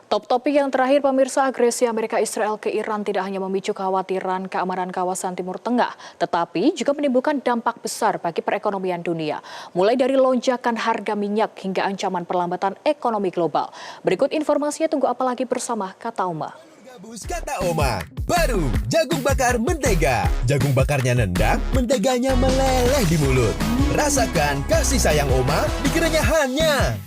Top topik yang terakhir pemirsa, agresi Amerika Israel ke Iran tidak hanya memicu kekhawatiran keamanan kawasan Timur Tengah, tetapi juga menimbulkan dampak besar bagi perekonomian dunia. Mulai dari lonjakan harga minyak hingga ancaman perlambatan ekonomi global. Berikut informasinya, tunggu apa lagi bersama Kata Oma. Gabus Kata Oma, baru jagung bakar mentega. Jagung bakarnya nendang, menteganya meleleh di mulut. Rasakan kasih sayang Oma di kerenyahannya.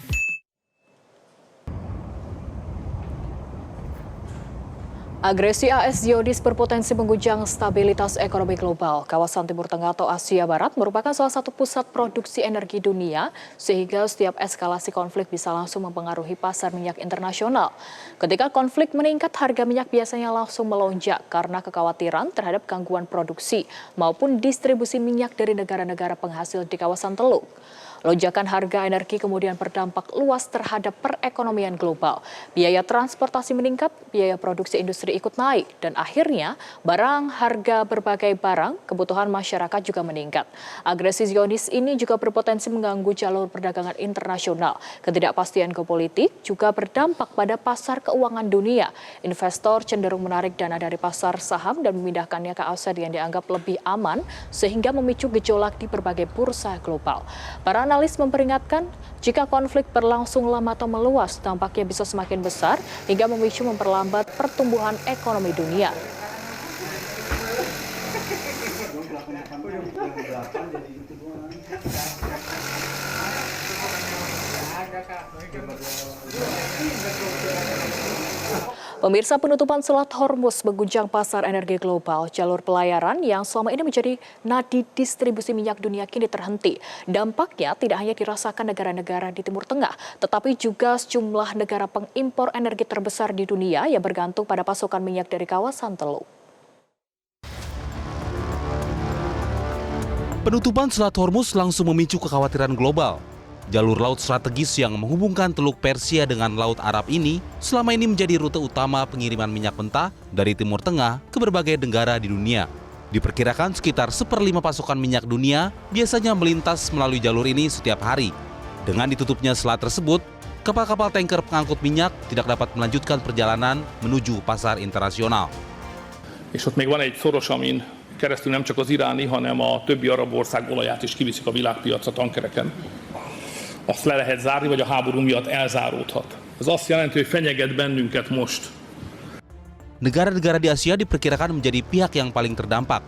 Agresi AS Zionis berpotensi mengguncang stabilitas ekonomi global. Kawasan Timur Tengah atau Asia Barat merupakan salah satu pusat produksi energi dunia, sehingga setiap eskalasi konflik bisa langsung mempengaruhi pasar minyak internasional. Ketika konflik meningkat, harga minyak biasanya langsung melonjak karena kekhawatiran terhadap gangguan produksi maupun distribusi minyak dari negara-negara penghasil di kawasan Teluk. Lonjakan harga energi kemudian berdampak luas terhadap perekonomian global. Biaya transportasi meningkat, biaya produksi industri ikut naik, dan akhirnya harga berbagai barang kebutuhan masyarakat juga meningkat. Agresi Zionis ini juga berpotensi mengganggu jalur perdagangan internasional. Ketidakpastian geopolitik juga berdampak pada pasar keuangan dunia. Investor cenderung menarik dana dari pasar saham dan memindahkannya ke aset yang dianggap lebih aman, sehingga memicu gejolak di berbagai bursa global. Para analis memperingatkan, jika konflik berlangsung lama atau meluas, dampaknya bisa semakin besar hingga memicu memperlambat pertumbuhan ekonomi dunia. Pemirsa, penutupan Selat Hormuz mengguncang pasar energi global. Jalur pelayaran yang selama ini menjadi nadi distribusi minyak dunia kini terhenti. Dampaknya tidak hanya dirasakan negara-negara di Timur Tengah, tetapi juga sejumlah negara pengimpor energi terbesar di dunia yang bergantung pada pasokan minyak dari kawasan Teluk. Penutupan Selat Hormuz langsung memicu kekhawatiran global. Jalur laut strategis yang menghubungkan Teluk Persia dengan Laut Arab ini selama ini menjadi rute utama pengiriman minyak mentah dari Timur Tengah ke berbagai negara di dunia. Diperkirakan sekitar 1/5 pasokan minyak dunia biasanya melintas melalui jalur ini setiap hari. Dengan ditutupnya selat tersebut, kapal-kapal tanker pengangkut minyak tidak dapat melanjutkan perjalanan menuju pasar internasional. És ott még van egy szoros, amin keresztül nem csak az iráni, hanem a többi arab ország olaját is kiviszik a világpiacra tankereken. Azt le lehet zárni, vagy a háború miatt elzáródhat. Ez azt jelenti, hogy fenyeget bennünket most. Negara-negara di Asia diperkirakan menjadi pihak yang paling terdampak.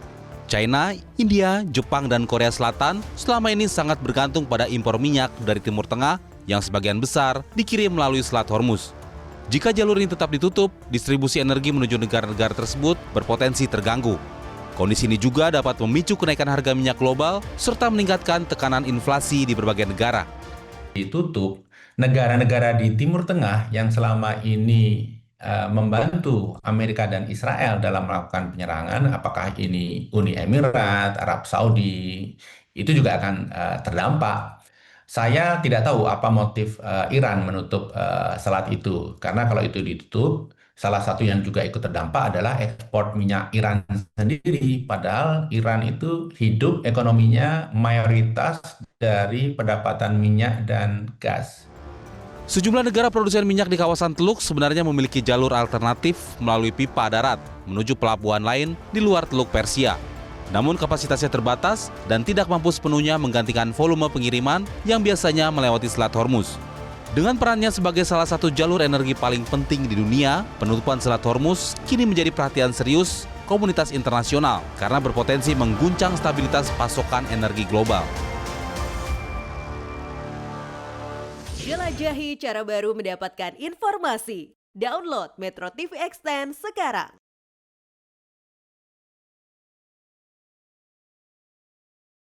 China, India, Jepang, dan Korea Selatan selama ini sangat bergantung pada impor minyak dari Timur Tengah yang sebagian besar dikirim melalui Selat Hormuz. Jika jalur ini tetap ditutup, distribusi energi menuju negara-negara tersebut berpotensi terganggu. Kondisi ini juga dapat memicu kenaikan harga minyak global serta meningkatkan tekanan inflasi di berbagai negara. Ditutup, negara-negara di Timur Tengah yang selama ini membantu Amerika dan Israel dalam melakukan penyerangan, apakah ini Uni Emirat, Arab Saudi, itu juga akan terdampak. Saya tidak tahu apa motif Iran menutup selat itu, karena kalau itu ditutup, salah satu yang juga ikut terdampak adalah ekspor minyak Iran sendiri. Padahal Iran itu hidup ekonominya mayoritas dari pendapatan minyak dan gas. Sejumlah negara produsen minyak di kawasan Teluk sebenarnya memiliki jalur alternatif melalui pipa darat menuju pelabuhan lain di luar Teluk Persia. Namun kapasitasnya terbatas dan tidak mampu sepenuhnya menggantikan volume pengiriman yang biasanya melewati Selat Hormuz. Dengan perannya sebagai salah satu jalur energi paling penting di dunia, penutupan Selat Hormuz kini menjadi perhatian serius komunitas internasional karena berpotensi mengguncang stabilitas pasokan energi global. Jelajahi cara baru mendapatkan informasi. Download Metro TV Extend sekarang.